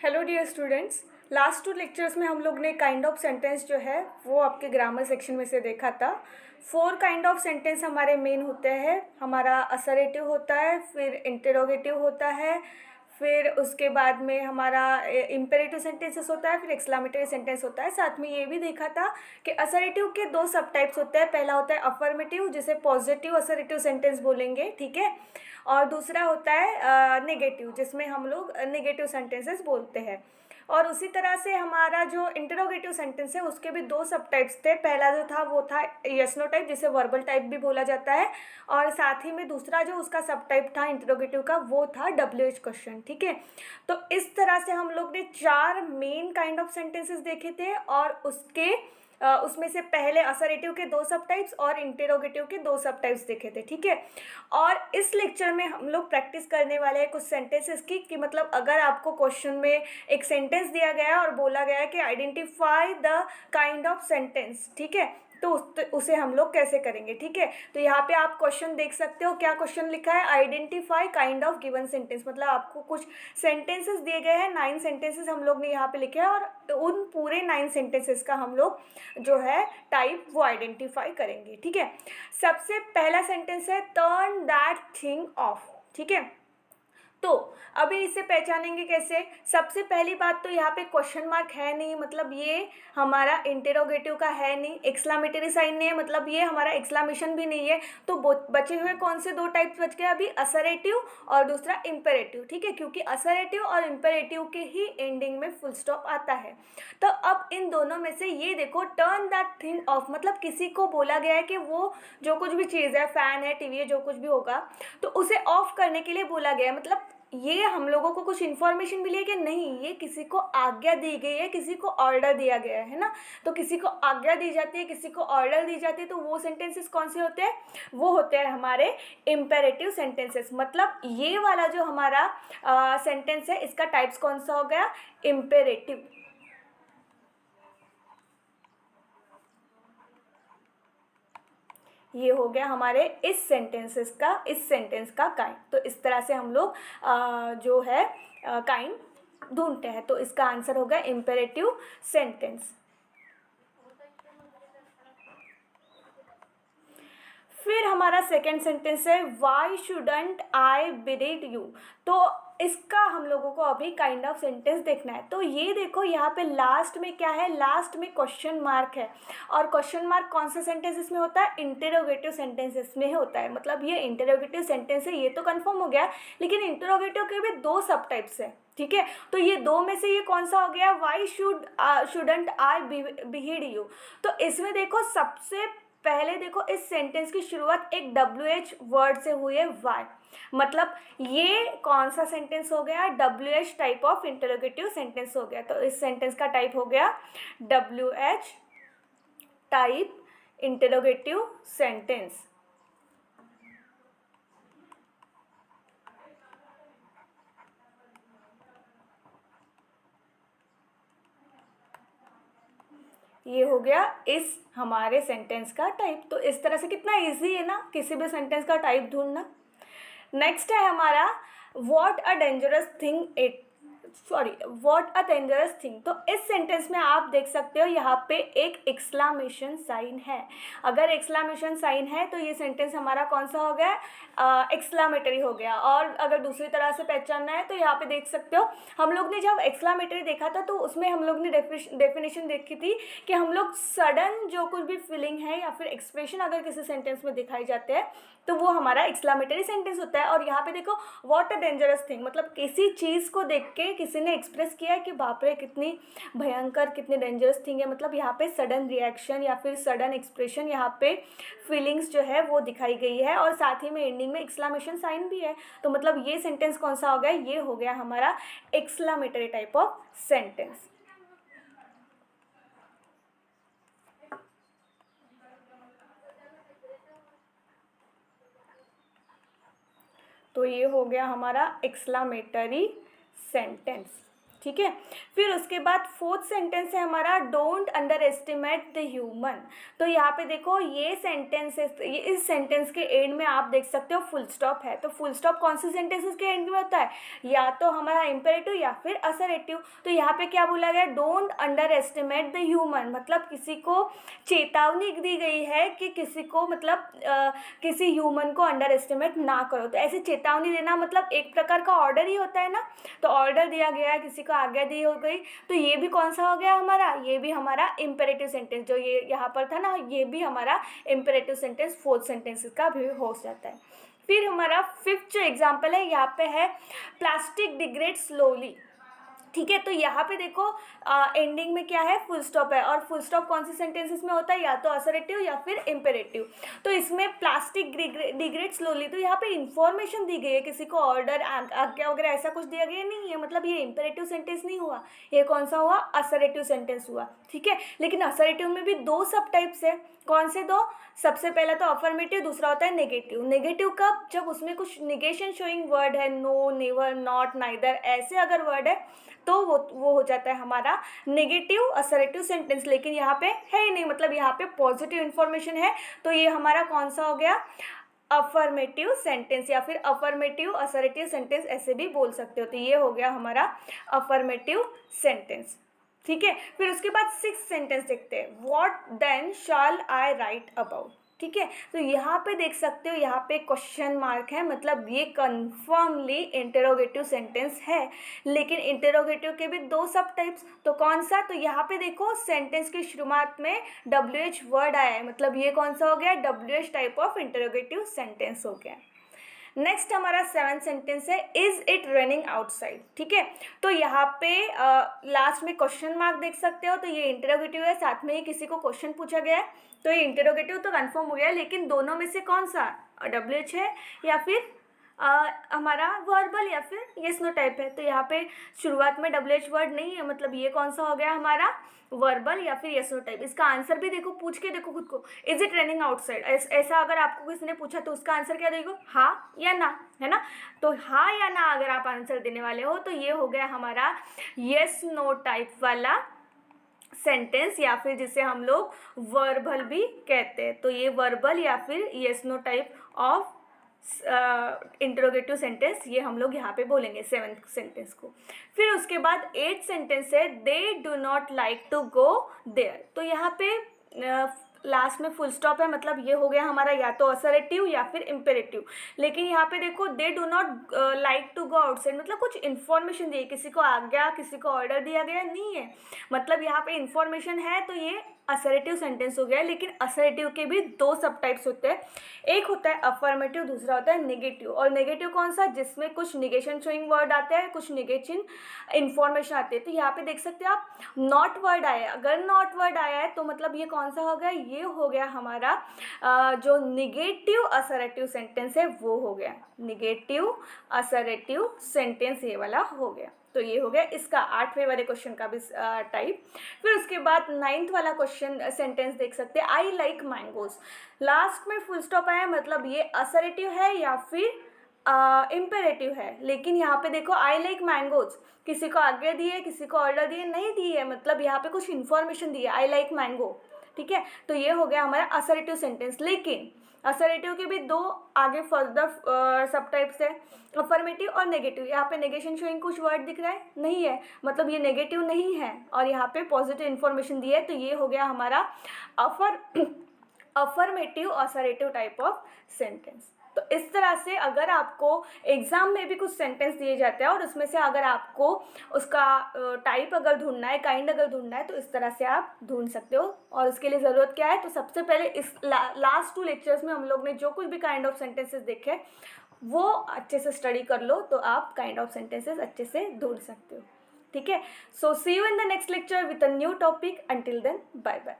Hello dear students. Last 2 lectures में हम लोग ने काइंड ऑफ सेंटेंस जो है वो आपके ग्रामर सेक्शन में से देखा था। 4 काइंड ऑफ सेंटेंस हमारे मेन होते हैं। हमारा असरेटिव होता है, फिर इंटरोगेटिव होता है, फिर उसके बाद में हमारा इम्पेरेटिव सेंटेंसेस होता है, फिर एक्सक्लामेटरी सेंटेंस होता है। साथ में ये भी देखा था कि असरेटिव के 2 सब टाइप्स होते हैं। पहला होता है अफर्मेटिव, जिसे पॉजिटिव असरेटिव सेंटेंस बोलेंगे, ठीक है। और दूसरा होता है नेगेटिव, जिसमें हम लोग नेगेटिव सेंटेंसेस बोलते हैं। और उसी तरह से हमारा जो इंटरोगेटिव सेंटेंस है उसके भी 2 सब टाइप्स थे। पहला जो था वो था यस नो टाइप, जिसे वर्बल टाइप भी बोला जाता है। और साथ ही में दूसरा जो उसका सब टाइप था इंटरोगेटिव का वो था WH क्वेश्चन, ठीक है। तो इस तरह से हम लोग ने 4 मेन काइंड ऑफ सेंटेंसेस देखे थे। और उसमें से पहले असरेटिव के 2 सब टाइप्स और इंटेरोगेटिव के 2 सब टाइप्स देखे थे, ठीक है। और इस लेक्चर में हम लोग प्रैक्टिस करने वाले हैं कुछ सेंटेंसेस की, कि मतलब अगर आपको क्वेश्चन में एक सेंटेंस दिया गया है और बोला गया है कि identify the kind of sentence, ठीक है, तो उसे हम लोग कैसे करेंगे, ठीक है। तो यहाँ पे आप क्वेश्चन देख सकते हो। क्या क्वेश्चन लिखा है? Identify kind of given sentence. मतलब आपको कुछ सेंटेंसेस दिए गए हैं, 9 सेंटेंसेस हम लोग ने यहाँ पे लिखे हैं, और उन पूरे 9 सेंटेंसेस का हम लोग जो है टाइप वो आइडेंटिफाई करेंगे, ठीक है। सबसे पहला सेंटेंस है टर्न दैट थिंग ऑफ, ठीक है। तो अभी इसे पहचानेंगे कैसे? सबसे पहली बात तो यहाँ पे क्वेश्चन मार्क है नहीं, मतलब ये हमारा इंटेरोगेटिव का है नहीं। एक्सक्लामेटरी साइन नहीं है, मतलब ये हमारा एक्सक्लामेशन भी नहीं है। तो बचे हुए कौन से 2 टाइप्स बच गए अभी? असरेटिव और दूसरा इम्पेरेटिव, ठीक है। क्योंकि असरेटिव और इम्पेरेटिव के ही एंडिंग में फुल स्टॉप आता है। तो अब इन दोनों में से ये देखो, टर्न दैट थिंग ऑफ, मतलब किसी को बोला गया है कि वो जो कुछ भी चीज़ है, फैन है, टीवी है, जो कुछ भी होगा, तो उसे ऑफ करने के लिए बोला गया है। मतलब ये हम लोगों को कुछ इन्फॉर्मेशन मिली है कि नहीं, ये किसी को आज्ञा दी गई है, किसी को ऑर्डर दिया गया है ना। तो किसी को आज्ञा दी जाती है, किसी को ऑर्डर दी जाती है, तो वो सेंटेंसेस कौन से होते हैं? वो होते हैं हमारे इम्पेरेटिव सेंटेंसेस। मतलब ये वाला जो हमारा सेंटेंस है, इसका टाइप्स कौन सा हो गया? इम्पेरेटिव। ये हो गया हमारे इस सेंटेंस का काइंड। तो इस तरह से हम लोग जो है काइंड ढूंढते हैं। तो इसका आंसर होगा इम्पेरेटिव सेंटेंस। फिर हमारा सेकेंड सेंटेंस है Y shouldn't I breed you. तो इसका हम लोगों को अभी काइंड ऑफ सेंटेंस देखना है। तो ये देखो, यहाँ पे लास्ट में क्या है? लास्ट में क्वेश्चन मार्क है। और क्वेश्चन मार्क कौन से सेंटेंसेस में होता है? इंटरोगेटिव सेंटेंसेस में होता है। मतलब ये इंटरोगेटिव सेंटेंस है, ये तो कंफर्म हो गया। लेकिन इंटरोगेटिव के भी 2 सब टाइप्स है, ठीक है। तो ये 2 में से ये कौन सा हो गया? Why shouldn't I behead you. तो इसमें देखो, सबसे पहले देखो, इस सेंटेंस की शुरुआत एक WH वर्ड से हुई है, वाई। मतलब ये कौन सा सेंटेंस हो गया? WH type of interrogative sentence हो गया। तो इस सेंटेंस का टाइप हो गया WH टाइप इंटरोगेटिव सेंटेंस। ये हो गया इस हमारे सेंटेंस का टाइप। तो इस तरह से कितना इजी है ना किसी भी सेंटेंस का टाइप ढूंढना। नेक्स्ट है हमारा व्हाट अ डेंजरस थिंग। तो इस सेंटेंस में आप देख सकते हो, यहाँ पे एक एक्सक्लामेशन साइन है। अगर एक्सक्लामेशन साइन है तो ये सेंटेंस हमारा कौन सा हो गया? एक्सक्लामेटरी हो गया। और अगर दूसरी तरह से पहचानना है तो यहाँ पे देख सकते हो, हम लोग ने जब एक्सक्लामेटरी देखा था तो उसमें हम लोग ने डेफिनेशन देखी थी कि हम लोग सडन जो कुछ भी फीलिंग है या फिर एक्सप्रेशन अगर किसी सेंटेंस में दिखाई जाते हैं तो वो हमारा एक्सक्लामेटरी सेंटेंस होता है। और यहाँ पे देखो, व्हाट अ डेंजरस थिंग, मतलब किसी चीज़ को देख के किसी ने एक्सप्रेस किया है कि बाप रे कितनी भयंकर, कितनी डेंजरस थिंग है। मतलब यहाँ पे सडन रिएक्शन या फिर सडन एक्सप्रेशन, यहाँ पे फीलिंग्स जो है वो दिखाई गई है। और साथ ही में एंडिंग में एक्सक्लामेशन साइन भी है। तो मतलब ये सेंटेंस कौन सा हो गया? ये हो गया हमारा एक्सक्लामेटरी टाइप ऑफ सेंटेंस। तो ये हो गया हमारा एक्सक्लामेटरी सेंटेंस। ठीक है। फिर उसके बाद फोर्थ सेंटेंस है हमारा don't under estimate the human. तो यहाँ पे देखो ये सेंटेंस है, इस सेंटेंस के एंड में आप देख सकते हो फुल स्टॉप है। तो फुल स्टॉप कौन से सेंटेंसेस के एंड में होता है, या तो हमारा इम्पेरेटिव या फिर असरेटिव। तो यहाँ पे क्या बोला गया, don't under estimate the human, मतलब किसी को चेतावनी दी गई है कि किसी को मतलब किसी ह्यूमन को अंडर एस्टिमेट ना करो। तो ऐसे चेतावनी देना मतलब एक प्रकार का ऑर्डर ही होता है ना। तो ऑर्डर दिया गया है, किसी को आज्ञा दी हो गई, तो ये भी कौन सा हो गया हमारा, ये भी हमारा इम्पेरेटिव सेंटेंस जो ये यहाँ पर था ना, ये भी हमारा इम्पेरेटिव सेंटेंस फोर्थ सेंटेंस का भी हो जाता है। फिर हमारा फिफ्थ जो एग्जाम्पल है यहाँ पे है प्लास्टिक डिग्रेड स्लोली। ठीक है, तो यहाँ पे देखो एंडिंग में क्या है, फुल स्टॉप है। और फुल स्टॉप कौन से सेंटेंसेस में होता है, या तो असरेटिव या फिर इम्पेरेटिव। तो इसमें प्लास्टिक डिग्रेड स्लोली, तो यहाँ पे इंफॉर्मेशन दी गई है, किसी को ऑर्डर आज्ञा वगैरह ऐसा कुछ दिया गया नहीं है, मतलब ये इम्पेरेटिव सेंटेंस नहीं हुआ, ये कौन सा हुआ, असरेटिव सेंटेंस हुआ। ठीक है, लेकिन असरेटिव में भी दो सब टाइप्स है। कौन से दो, सबसे पहला तो अफर्मेटिव, दूसरा होता है नेगेटिव। नेगेटिव कब, जब उसमें कुछ निगेशन शोइंग वर्ड है, नो, नेवर, नॉट, नाइदर, ऐसे अगर वर्ड है तो वो हो जाता है हमारा नेगेटिव असरेटिव सेंटेंस। लेकिन यहाँ पे है ही नहीं, मतलब यहाँ पे पॉजिटिव इन्फॉर्मेशन है, तो ये हमारा कौन सा हो गया, अफर्मेटिव सेंटेंस, या फिर अफर्मेटिव असरेटिव सेंटेंस ऐसे भी बोल सकते हो। तो ये हो गया हमारा अफर्मेटिव सेंटेंस। ठीक है, फिर उसके बाद सिक्स्थ सेंटेंस देखते हैं, what then shall I write about. ठीक है, तो यहाँ पे देख सकते हो, यहाँ पे क्वेश्चन मार्क है, मतलब ये कन्फर्मली इंटेरोगेटिव सेंटेंस है। लेकिन इंटेरोगेटिव के भी दो सब टाइप्स, तो कौन सा, तो यहाँ पे देखो सेंटेंस की शुरुआत में WH वर्ड आया है, मतलब ये कौन सा हो गया, WH type of interrogative sentence हो गया। नेक्स्ट हमारा सेवन्थ सेंटेंस है, इज इट रनिंग आउटसाइड। ठीक है, तो यहाँ पे लास्ट में क्वेश्चन मार्क देख सकते हो, तो ये इंटेरोगेटिव है, साथ में ही किसी को क्वेश्चन पूछा गया है, तो ये इंटेरोगेटिव तो कंफर्म हो गया है। लेकिन दोनों में से कौन सा, WH है या फिर हमारा वर्बल या फिर येस नो टाइप है। तो यहाँ पे शुरुआत में WH वर्ड नहीं है, मतलब ये कौन सा हो गया हमारा, वर्बल या फिर येस नो टाइप। इसका आंसर भी देखो, पूछ के देखो खुद को, इज इट रनिंग आउटसाइड, ऐसा अगर आपको किसी ने पूछा तो उसका आंसर क्या देखो, हाँ या ना, है ना। तो हाँ या ना अगर आप आंसर देने वाले हो तो ये हो गया हमारा येस नो टाइप वाला सेंटेंस, या फिर जिसे हम लोग वर्बल भी कहते हैं। तो ये वर्बल या फिर yes no type of interrogative sentence, ये हम लोग यहाँ पे बोलेंगे सेवेंथ सेंटेंस को। फिर उसके बाद एट सेंटेंस है, they do not like to go there. तो यहाँ पे लास्ट में फुल स्टॉप है, मतलब ये हो गया हमारा या तो असरेटिव या फिर इम्पेरेटिव। लेकिन यहाँ पे देखो they do not like to go outside, मतलब कुछ इन्फॉर्मेशन दी है, किसी को आज्ञा, किसी को ऑर्डर दिया गया नहीं है, मतलब यहाँ पे इन्फॉर्मेशन है, तो ये असरेटिव सेंटेंस हो गया। लेकिन असरेटिव के भी दो सब टाइप्स होते हैं, एक होता है अफर्मेटिव, दूसरा होता है नेगेटिव। और नेगेटिव कौन सा, जिसमें कुछ निगेशन शोइंग वर्ड आते हैं, कुछ निगेशन इन्फॉर्मेशन आती है। तो यहाँ पे देख सकते हो आप, नॉट वर्ड आया है, अगर नॉट वर्ड आया है तो मतलब ये कौन सा हो गया, ये हो गया हमारा जो निगेटिव असरेटिव सेंटेंस है वो हो गया, निगेटिव असरेटिव सेंटेंस ये वाला हो गया। तो ये हो गया इसका 8वें वाले क्वेश्चन का भी टाइप। फिर उसके बाद 9th वाला क्वेश्चन सेंटेंस देख सकते हैं, आई लाइक मैंगोज। लास्ट में फुल स्टॉप आया, मतलब ये असरेटिव है या फिर इम्पेरेटिव है। लेकिन यहाँ पे देखो आई लाइक मैंगोज, किसी को आज्ञा दी है, किसी को ऑर्डर दिए नहीं दी है, मतलब यहाँ पे कुछ इन्फॉर्मेशन दी है, आई लाइक मैंगो। ठीक है, तो ये हो गया हमारा असरेटिव सेंटेंस। लेकिन असरेटिव के भी दो आगे फर्दर सब टाइप्स है, अफर्मेटिव और नेगेटिव। यहाँ पे नेगेशन शोइंग कुछ वर्ड दिख रहा है नहीं है, मतलब ये नेगेटिव नहीं है, और यहाँ पे पॉजिटिव इन्फॉर्मेशन दी है, तो ये हो गया हमारा affirmative assertive type of sentence. तो इस तरह से अगर आपको एग्ज़ाम में भी कुछ सेंटेंस दिए जाते हैं और उसमें से अगर आपको उसका टाइप अगर ढूंढना है, काइंड अगर ढूंढना है, तो इस तरह से आप ढूंढ सकते हो। और उसके लिए ज़रूरत क्या है, तो सबसे पहले इस लास्ट 2 लेक्चर्स में हम लोग ने जो कुछ भी काइंड ऑफ सेंटेंसेस देखे वो अच्छे से स्टडी कर लो, तो आप काइंड ऑफ सेंटेंसेस अच्छे से ढूंढ सकते हो। ठीक है, so see you in the next lecture with a new topic. Until then, bye bye.